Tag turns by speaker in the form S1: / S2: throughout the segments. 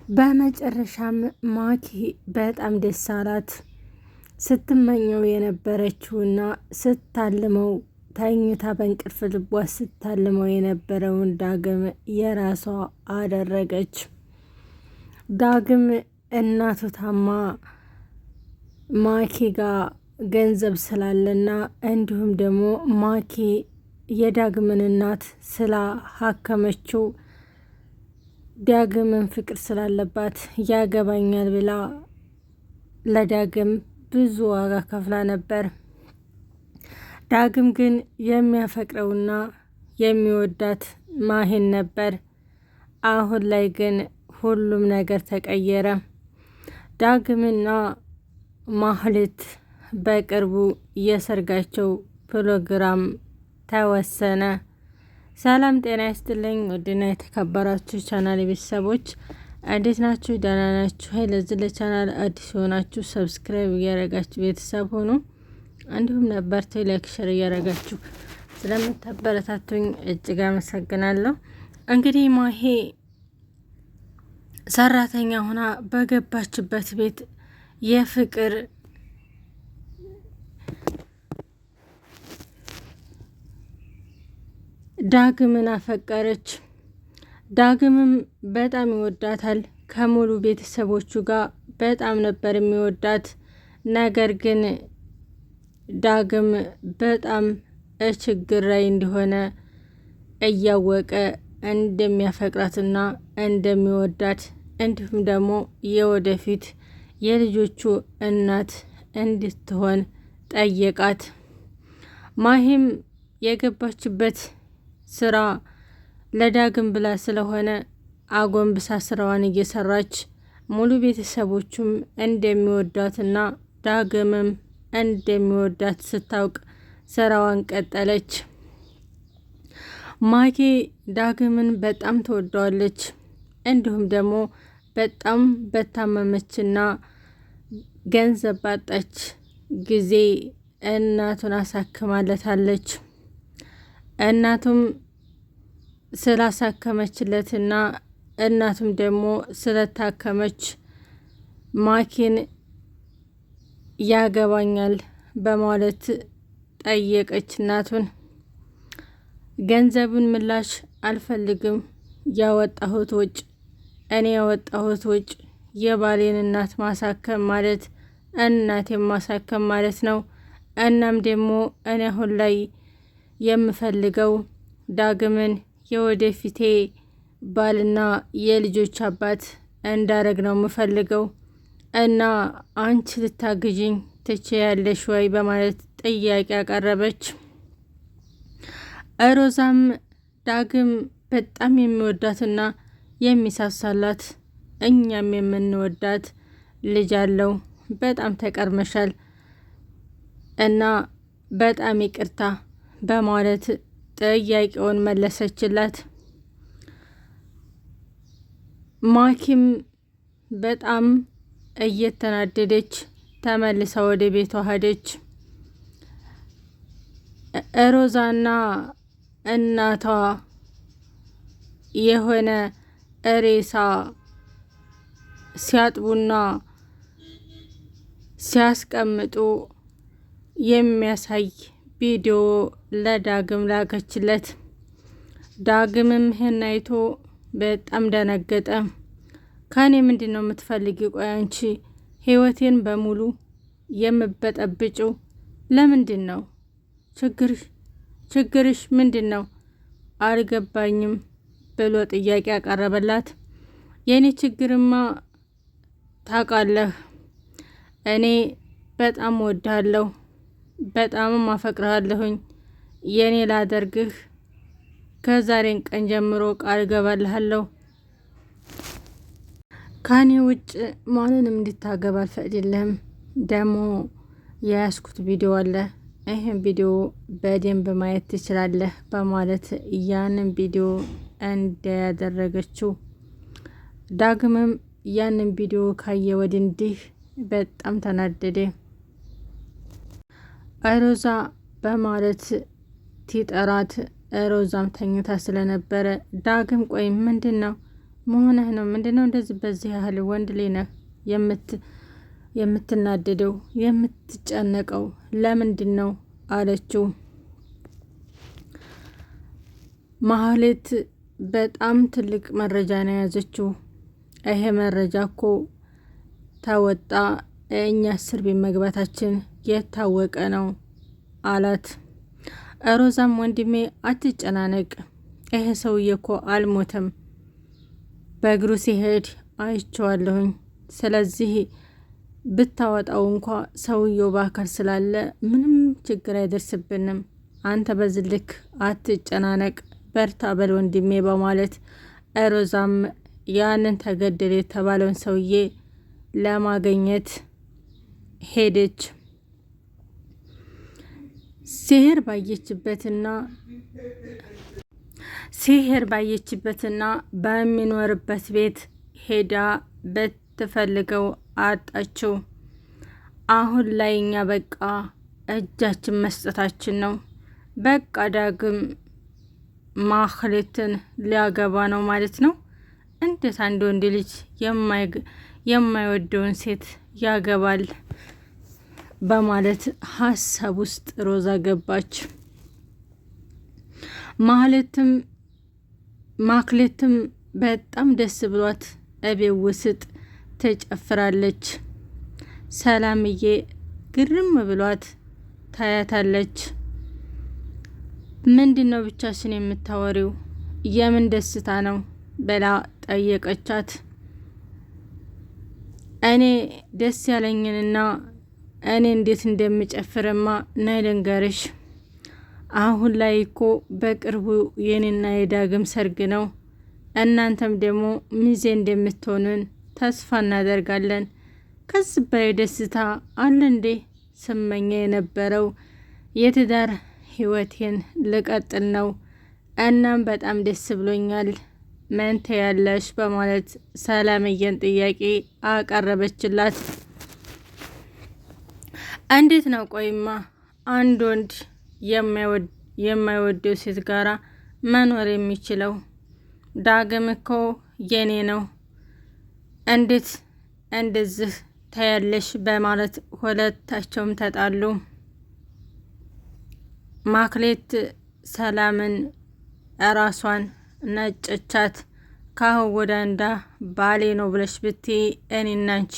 S1: በመጨረሻም ማኪ በጣም ደስ አላት። ስትመኘው የነበረችውና ስታልመው ተኝታ በእንቅልፍ ልቧ ስታልመው የነበረውን ዳግም የራሷ አደረገች። ዳግም እናቱ ታማ ማኪ ጋር ገንዘብ ስላለና እንዲሁም ደግሞ ማኪ የዳግምን እናት ስላሀከመችው ዳግምን ፍቅር ስላለባት ያገባኛል ብላ ለዳግም ብዙ ዋጋ ከፍላ ነበር። ዳግም ግን የሚያፈቅረውና የሚወዳት ማሂን ነበር። አሁን ላይ ግን ሁሉም ነገር ተቀየረ። ዳግምና ማህሌት በቅርቡ የሰርጋቸው ፕሮግራም ተወሰነ። ሰላም ጤና ይስጥልኝ ውድና የተከበራችሁ ቻናል ቤተሰቦች እንዴት ናችሁ? ደህና ናችሁ? ለዚህ ለቻናል አዲስ የሆናችሁ ሰብስክራይብ እያደረጋችሁ ቤተሰብ ሆኑ። እንዲሁም ነባርቴ ላይክ ሸር እያደረጋችሁ ስለምታበረታቱኝ እጅግ አመሰግናለሁ። እንግዲህ ማሄ ሰራተኛ ሆና በገባችበት ቤት የፍቅር ዳግምን አፈቀረች። ዳግምም በጣም ይወዳታል። ከሙሉ ቤተሰቦቹ ጋር በጣም ነበር የሚወዳት። ነገር ግን ዳግም በጣም ችግር ላይ እንደሆነ እያወቀ እንደሚያፈቅራትና እንደሚወዳት እንዲሁም ደግሞ የወደፊት የልጆቹ እናት እንድትሆን ጠየቃት። ማሂም የገባችበት ስራ ለዳግም ብላ ስለሆነ አጎንብሳ ስራዋን እየሰራች ሙሉ ቤተሰቦቹም እንደሚወዳትና ዳግምም እንደሚወዳት ስታውቅ ስራዋን ቀጠለች። ማሂ ዳግምን በጣም ትወደዋለች። እንዲሁም ደግሞ በጣም በታመመችና ገንዘብ ባጣች ጊዜ እናቱን አሳክማለታለች። እናቱም ስላሳከመችለትና እናቱም ደግሞ ስለታከመች ማኪን ያገባኛል በማለት ጠየቀች እናቱን። ገንዘቡን ምላሽ አልፈልግም፣ ያወጣሁት ወጭ እኔ ያወጣሁት ወጭ የባሌን እናት ማሳከም ማለት እናቴን ማሳከም ማለት ነው። እናም ደግሞ እኔ አሁን ላይ የምፈልገው ዳግምን የወደፊቴ ባልና የልጆች አባት እንዳረግ ነው የምፈልገው እና አንቺ ልታግዥኝ ትችያለሽ ወይ በማለት ጥያቄ አቀረበች። ሮዛም ዳግም በጣም የሚወዳትና የሚሳሳላት እኛም የምንወዳት ልጅ አለው፣ በጣም ተቀርመሻል እና በጣም ይቅርታ በማለት ጥያቄውን መለሰችላት። ማኪም በጣም እየተናደደች ተመልሳ ወደ ቤቷ ሄደች። ሮዛና እናቷ የሆነ ሬሳ ሲያጥቡና ሲያስቀምጡ የሚያሳይ ቪዲዮ ለዳግም ላከችለት። ዳግምም ይህን አይቶ በጣም ደነገጠ። ከኔ ምንድን ነው የምትፈልጊ? ቆይ አንቺ ህይወቴን በሙሉ የምበጠብጭው ለምንድን ነው? ችግርሽ ምንድን ነው? አልገባኝም ብሎ ጥያቄ ያቀረበላት። የኔ ችግርማ ታውቃለህ፣ እኔ በጣም ወድሃለሁ፣ በጣምም አፈቅርሃለሁኝ። የኔ ላደርግህ ከዛሬን ቀን ጀምሮ ቃል ገባልሃለሁ። ከኔ ውጭ ማንንም እንድታገባ አልፈቅድልህም። ደግሞ የያዝኩት ቪዲዮ አለ፣ ይህን ቪዲዮ በደንብ ማየት ትችላለህ በማለት ያንን ቪዲዮ እንዳያደረገችው ዳግምም ያንን ቪዲዮ ካየ ወዲህ በጣም ተናደደ። ሮዛ በማለት ትጠራት። ሮዛም ተኝታ ስለነበረ ዳግም ቆይ ምንድን ነው መሆንህ ነው? ምንድነው እንደዚህ በዚህ ያህል ወንድ ላይ ነህ የምትናደደው የምትጨነቀው ለምንድን ነው አለችው። ማህሌት በጣም ትልቅ መረጃ ነው የያዘችው። ይሄ መረጃ እኮ ተወጣ እኛ እስር ቤት መግባታችን የታወቀ ነው አላት። ሮዛም ወንድሜ አትጨናነቅ፣ ይሄ ሰውዬ እኮ አልሞተም፣ በእግሩ ሲሄድ አይቼዋለሁኝ። ስለዚህ ብታወጣው እንኳ ሰውየው በአካል ስላለ ምንም ችግር አይደርስብንም። አንተ በዚህ ልክ አትጨናነቅ፣ በርታ በል ወንድሜ በማለት ሮዛም ያንን ተገደለ የተባለውን ሰውዬ ለማግኘት ሄደች። ሲሄር ባየችበትና በሚኖርበት ቤት ሄዳ ብትፈልገው አጣችው። አሁን ላይ እኛ በቃ እጃችን መስጠታችን ነው። በቃ ዳግም ማህሌትን ሊያገባ ነው ማለት ነው። እንዴት አንድ ወንድ ልጅ የማይወደውን ሴት ያገባል? በማለት ሀሳብ ውስጥ ሮዛ ገባች። ማህሌትም በጣም ደስ ብሏት እቤት ውስጥ ትጨፍራለች። ሰላምዬ ግርም ብሏት ታያታለች። ምንድን ነው ብቻሽን የምታወሪው? የምን ደስታ ነው ብላ ጠየቀቻት። እኔ ደስ ያለኝንና እኔ እንዴት እንደምጨፍርማ ነይ ልንገርሽ። አሁን ላይ እኮ በቅርቡ የኔና የዳግም ሰርግ ነው። እናንተም ደግሞ ሚዜ እንደምትሆኑን ተስፋ እናደርጋለን። ከዚህ በላይ ደስታ አለ እንዴ? ስመኘ የነበረው የትዳር ህይወቴን ልቀጥል ነው። እናም በጣም ደስ ብሎኛል። ምን ትያለሽ? በማለት ሰላምዬን ጥያቄ አቀረበችላት። እንዴት ነው ቆይማ አንድ ወንድ የማይወደው ሴት ጋራ መኖር የሚችለው? ዳግም እኮ የኔ ነው። እንዴት እንደዚህ ታያለሽ? በማለት ሁለታቸውም ተጣሉ። ማህሌት ሰላምን ራሷን ነጨቻት። ካሁን ወደ እንዳ ባሌ ነው ብለሽ ብትይ እኔና አንቺ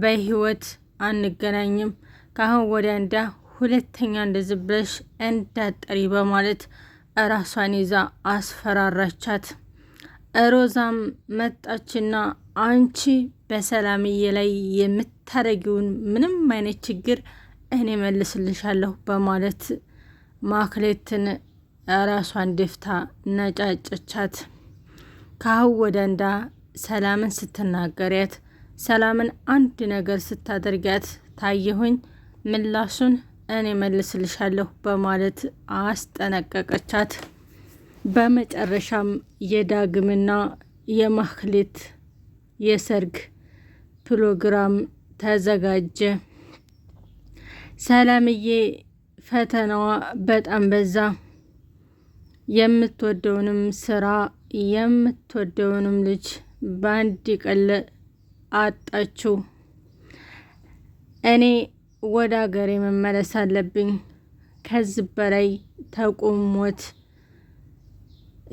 S1: በህይወት አንገናኝም። ካሁን ወደ እንዳ ሁለተኛ እንደዚህ ብለሽ እንዳጠሪ በማለት ራሷን ይዛ አስፈራራቻት። ሮዛም መጣችና አንቺ በሰላምዬ ላይ የምታረጊውን ምንም አይነት ችግር እኔ መልስልሻለሁ በማለት ማህሌትን ራሷን ደፍታ ነጫጨቻት። ካሁን ወደ እንዳ ሰላምን ስትናገሪያት፣ ሰላምን አንድ ነገር ስታደርጊያት ታየሁኝ ምላሹን እኔ መልስልሻለሁ በማለት አስጠነቀቀቻት። በመጨረሻም የዳግምና የማህሌት የሰርግ ፕሮግራም ተዘጋጀ። ሰላምዬ ፈተናዋ በጣም በዛ። የምትወደውንም ስራ የምትወደውንም ልጅ በአንድ ቀን አጣችው። እኔ ወደ ሀገሬ መመለስ አለብኝ። ከዚህ በላይ ተቆሞት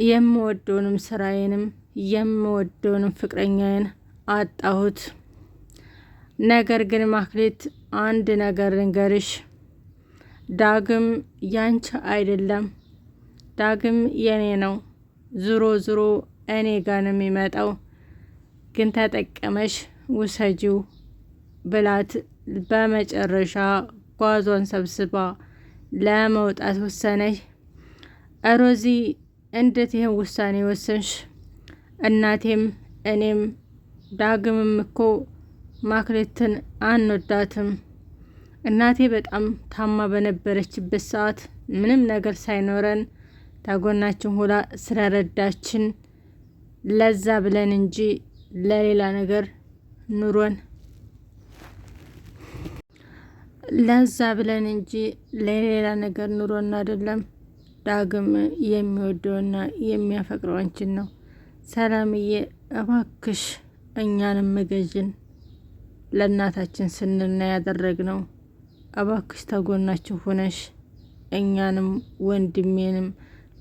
S1: የምወደውንም ስራዬንም የምወደውንም ፍቅረኛዬን አጣሁት። ነገር ግን ማህሌት አንድ ነገር ልንገርሽ፣ ዳግም ያንቺ አይደለም፣ ዳግም የኔ ነው። ዙሮ ዙሮ እኔ ጋር ነው የሚመጣው። ግን ተጠቀመሽ ውሰጂው ብላት በመጨረሻ ጓዟን ሰብስባ ለመውጣት ወሰነች። ሮዚ እንዴት ይህን ውሳኔ ወሰንሽ? እናቴም እኔም ዳግምም እኮ ማህሌትን አንወዳትም። እናቴ በጣም ታማ በነበረችበት ሰዓት ምንም ነገር ሳይኖረን ታጎናችን ሁላ ስለረዳችን ለዛ ብለን እንጂ ለሌላ ነገር ኑሮን ለሌላ ነገር ኑሮን አይደለም። ዳግም የሚወደውና የሚያፈቅረው አንቺን ነው። ሰላምዬ እባክሽ እኛንም መገዥን ለእናታችን ስንል ነው ያደረግነው። እባክሽ ተጎናችሁ ሆነሽ እኛንም ወንድሜንም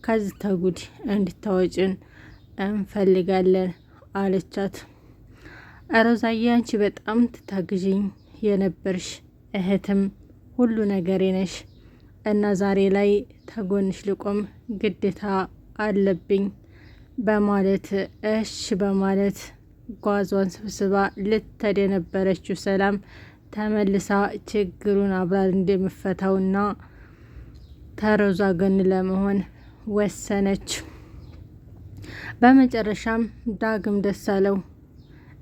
S1: ከዚህ ተጉድ እንድታወጭን እንፈልጋለን አለቻት። ሮዛዬ አንቺ በጣም ትታግዥኝ የነበርሽ እህትም ሁሉ ነገሬ ነሽ እና ዛሬ ላይ ተጎንሽ ልቆም ግዴታ አለብኝ በማለት እሽ በማለት ጓዟን ስብስባ ልትሄድ የነበረችው ሰላም ተመልሳ ችግሩን አብራር እንደምፈታውና ተሮዛ ጎን ለመሆን ወሰነች። በመጨረሻም ዳግም ደስ አለው።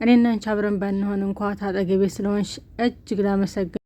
S1: እኔና አንቺ አብረን ባንሆን እንኳ ታጠገቤ ስለሆንሽ እጅግ ላመሰግን